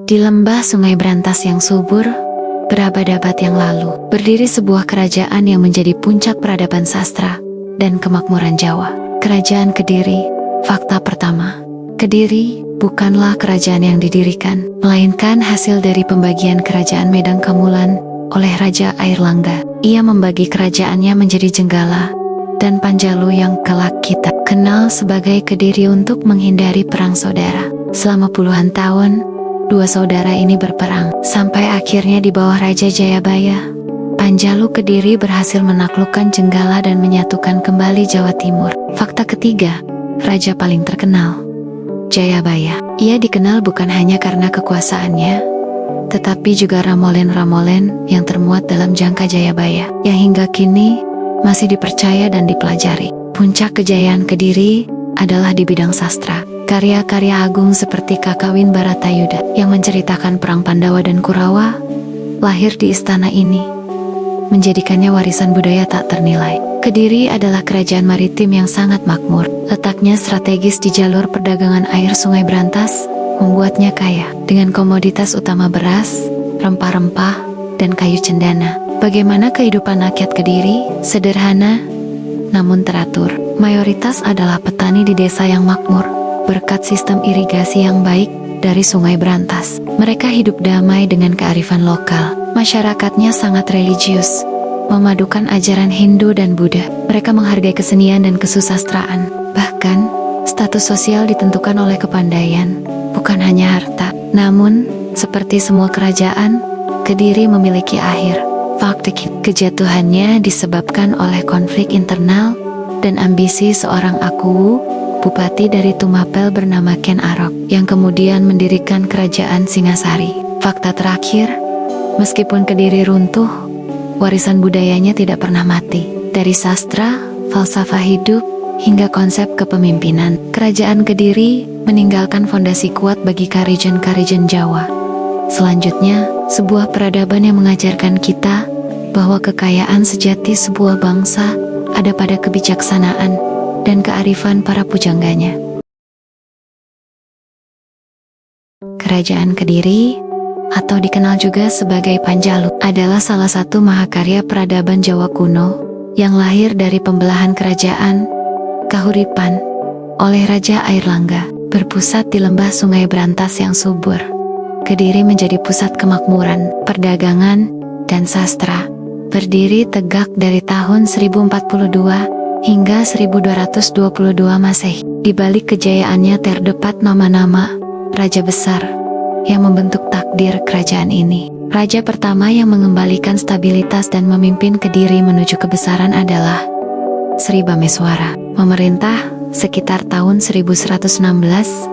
Di lembah Sungai Brantas yang subur, berabad-abad yang lalu, berdiri sebuah kerajaan yang menjadi puncak peradaban sastra dan kemakmuran Jawa. Kerajaan Kediri. Fakta pertama, Kediri bukanlah kerajaan yang didirikan, melainkan hasil dari pembagian kerajaan Medang Kamulan oleh Raja Airlangga. Ia membagi kerajaannya menjadi Jenggala dan Panjalu yang kelak kita kenal sebagai Kediri untuk menghindari perang saudara. Selama puluhan tahun, dua saudara ini berperang, sampai akhirnya di bawah Raja Jayabaya, Panjalu Kediri berhasil menaklukkan Jenggala dan menyatukan kembali Jawa Timur. Fakta ketiga, raja paling terkenal, Jayabaya. Ia dikenal bukan hanya karena kekuasaannya, tetapi juga ramolen-ramolen yang termuat dalam Jangka Jayabaya, yang hingga kini masih dipercaya dan dipelajari. Puncak kejayaan Kediri adalah di bidang sastra. Karya-karya agung seperti Kakawin Baratayuda yang menceritakan perang Pandawa dan Kurawa lahir di istana ini, menjadikannya warisan budaya tak ternilai. Kediri adalah kerajaan maritim yang sangat makmur. Letaknya strategis di jalur perdagangan air Sungai Brantas membuatnya kaya dengan komoditas utama beras, rempah-rempah, dan kayu cendana. Bagaimana kehidupan rakyat Kediri? Sederhana namun teratur. Mayoritas adalah petani di desa yang makmur berkat sistem irigasi yang baik dari Sungai Brantas. Mereka hidup damai dengan kearifan lokal. Masyarakatnya sangat religius, memadukan ajaran Hindu dan Buddha. Mereka menghargai kesenian dan kesusastraan. Bahkan, status sosial ditentukan oleh kepandaian, bukan hanya harta. Namun, seperti semua kerajaan, Kediri memiliki akhir. Fakta kejatuhannya disebabkan oleh konflik internal dan ambisi seorang Akuwu, bupati dari Tumapel bernama Ken Arok, yang kemudian mendirikan kerajaan Singasari. Fakta terakhir, meskipun Kediri runtuh, warisan budayanya tidak pernah mati. Dari sastra, falsafah hidup, hingga konsep kepemimpinan, kerajaan Kediri meninggalkan fondasi kuat bagi karijen-karijen Jawa. Selanjutnya, sebuah peradaban yang mengajarkan kita bahwa kekayaan sejati sebuah bangsa ada pada kebijaksanaan dan kearifan para pujangganya. Kerajaan Kediri, atau dikenal juga sebagai Panjalu, adalah salah satu mahakarya peradaban Jawa kuno yang lahir dari pembelahan kerajaan Kahuripan oleh Raja Airlangga. Berpusat di lembah Sungai Brantas yang subur, Kediri menjadi pusat kemakmuran, perdagangan, dan sastra. Berdiri tegak dari tahun 1042 hingga 1222 Masehi. Di balik kejayaannya terdapat nama-nama raja besar yang membentuk takdir kerajaan ini. Raja pertama yang mengembalikan stabilitas dan memimpin Kediri menuju kebesaran adalah Sri Bameswara, memerintah sekitar tahun 1116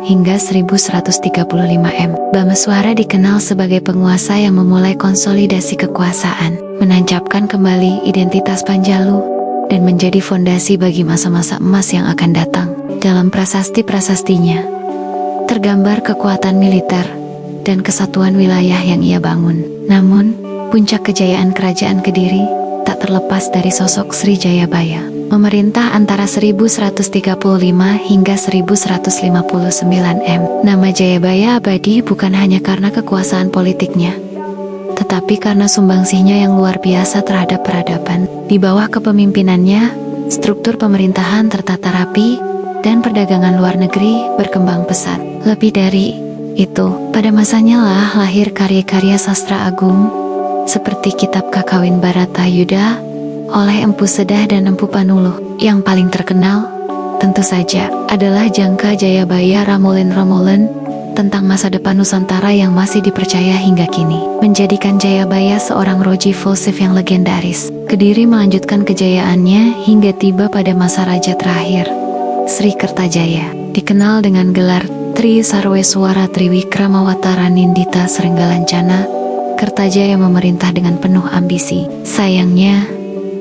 hingga 1135 M. Bameswara dikenal sebagai penguasa yang memulai konsolidasi kekuasaan, menancapkan kembali identitas Panjalu, dan menjadi fondasi bagi masa-masa emas yang akan datang. Dalam prasasti-prasastinya tergambar kekuatan militer dan kesatuan wilayah yang ia bangun. Namun, puncak kejayaan kerajaan Kediri tak terlepas dari sosok Sri Jayabaya, memerintah antara 1135 hingga 1159 M. Nama Jayabaya abadi bukan hanya karena kekuasaan politiknya, tetapi karena sumbangsihnya yang luar biasa terhadap peradaban. Di bawah kepemimpinannya, struktur pemerintahan tertata rapi dan perdagangan luar negeri berkembang pesat. Lebih dari itu, pada masanya lah lahir karya-karya sastra agung seperti kitab Kakawin Baratayuda oleh Empu Sedah dan Empu Panuluh. Yang paling terkenal tentu saja adalah Jangka Jayabaya Ramolen-Ramolen tentang masa depan Nusantara yang masih dipercaya hingga kini, menjadikan Jayabaya seorang roji Volsif yang legendaris. Kediri melanjutkan kejayaannya hingga tiba pada masa raja terakhir, Sri Kertajaya, dikenal dengan gelar Tri Sarweswara Triwikramawatara Nindita Srenggalancana. Kertajaya memerintah dengan penuh ambisi. Sayangnya,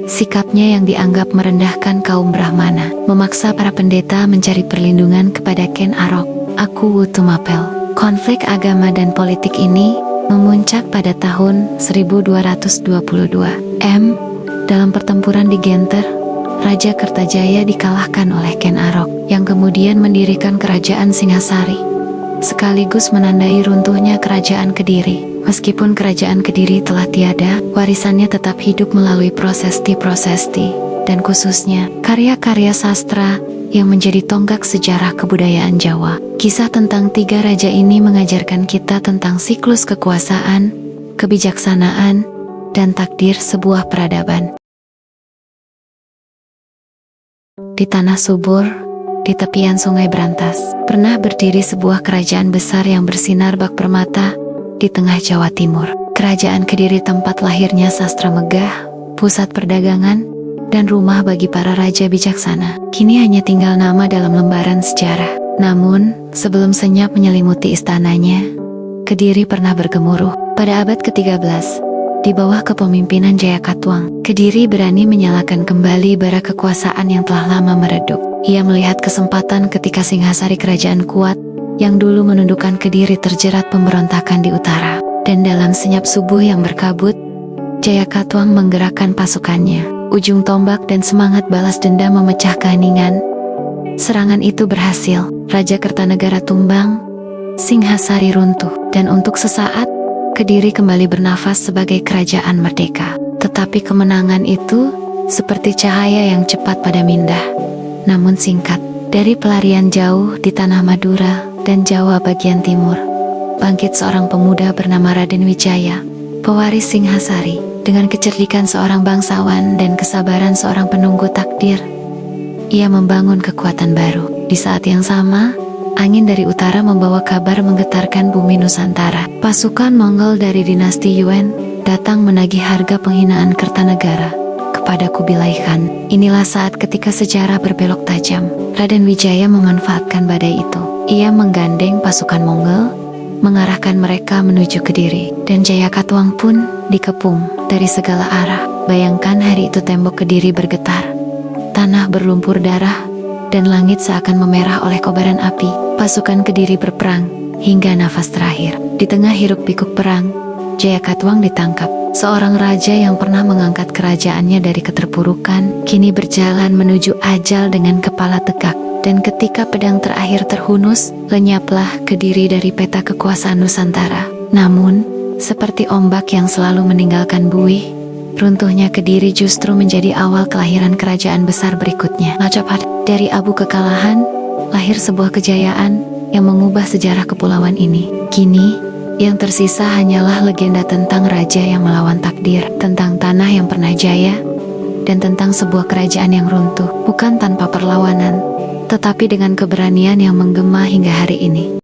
sikapnya yang dianggap merendahkan kaum Brahmana memaksa para pendeta mencari perlindungan kepada Ken Arok, Akuwu Tumapel. Konflik agama dan politik ini memuncak pada tahun 1222 M. Dalam pertempuran di Genter, Raja Kertajaya dikalahkan oleh Ken Arok, yang kemudian mendirikan kerajaan Singasari sekaligus menandai runtuhnya kerajaan Kediri. Meskipun kerajaan Kediri telah tiada, warisannya tetap hidup melalui prasasti-prasasti, dan khususnya karya-karya sastra yang menjadi tonggak sejarah kebudayaan Jawa. Kisah tentang tiga raja ini mengajarkan kita tentang siklus kekuasaan, kebijaksanaan, dan takdir sebuah peradaban. Di tanah subur, di tepian sungai Brantas, pernah berdiri sebuah kerajaan besar yang bersinar bak permata di tengah Jawa Timur. Kerajaan Kediri tempat lahirnya sastra megah, pusat perdagangan, dan rumah bagi para raja bijaksana. Kini hanya tinggal nama dalam lembaran sejarah. Namun, sebelum senyap menyelimuti istananya, Kediri pernah bergemuruh. Pada abad ke-13, di bawah kepemimpinan Jaya Katuang, Kediri berani menyalakan kembali bara kekuasaan yang telah lama meredup. Ia melihat kesempatan ketika Singhasari kerajaan kuat yang dulu menundukkan Kediri terjerat pemberontakan di utara. Dan dalam senyap subuh yang berkabut, Jaya Katuang menggerakkan pasukannya. Ujung tombak dan semangat balas dendam memecah keheningan. Serangan itu berhasil. Raja Kertanegara tumbang, Singhasari runtuh, dan untuk sesaat Kediri kembali bernafas sebagai kerajaan merdeka. Tetapi kemenangan itu seperti cahaya yang cepat pada mindah, namun singkat. Dari pelarian jauh di tanah Madura dan Jawa bagian timur, bangkit seorang pemuda bernama Raden Wijaya, pewaris Singhasari. Dengan kecerdikan seorang bangsawan dan kesabaran seorang penunggu takdir, ia membangun kekuatan baru. Di saat yang sama, angin dari utara membawa kabar menggetarkan bumi Nusantara. Pasukan Mongol dari dinasti Yuan datang menagih harga penghinaan Kertanegara kepada Kubilai Khan. Inilah saat ketika sejarah berbelok tajam. Raden Wijaya memanfaatkan badai itu. Ia menggandeng pasukan Mongol, mengarahkan mereka menuju Kediri, dan Jaya Katuang pun dikepung dari segala arah. Bayangkan hari itu tembok Kediri bergetar, tanah berlumpur darah, dan langit seakan memerah oleh kobaran api. Pasukan Kediri berperang hingga nafas terakhir. Di tengah hiruk-pikuk perang, Jaya Katuang ditangkap. Seorang raja yang pernah mengangkat kerajaannya dari keterpurukan, kini berjalan menuju ajal dengan kepala tegak. Dan ketika pedang terakhir terhunus, lenyaplah Kediri dari peta kekuasaan Nusantara. Namun, seperti ombak yang selalu meninggalkan buih, runtuhnya Kediri justru menjadi awal kelahiran kerajaan besar berikutnya. Dari abu kekalahan, lahir sebuah kejayaan yang mengubah sejarah kepulauan ini. Kini, yang tersisa hanyalah legenda tentang raja yang melawan takdir, tentang tanah yang pernah jaya, dan tentang sebuah kerajaan yang runtuh, bukan tanpa perlawanan, tetapi dengan keberanian yang menggema hingga hari ini.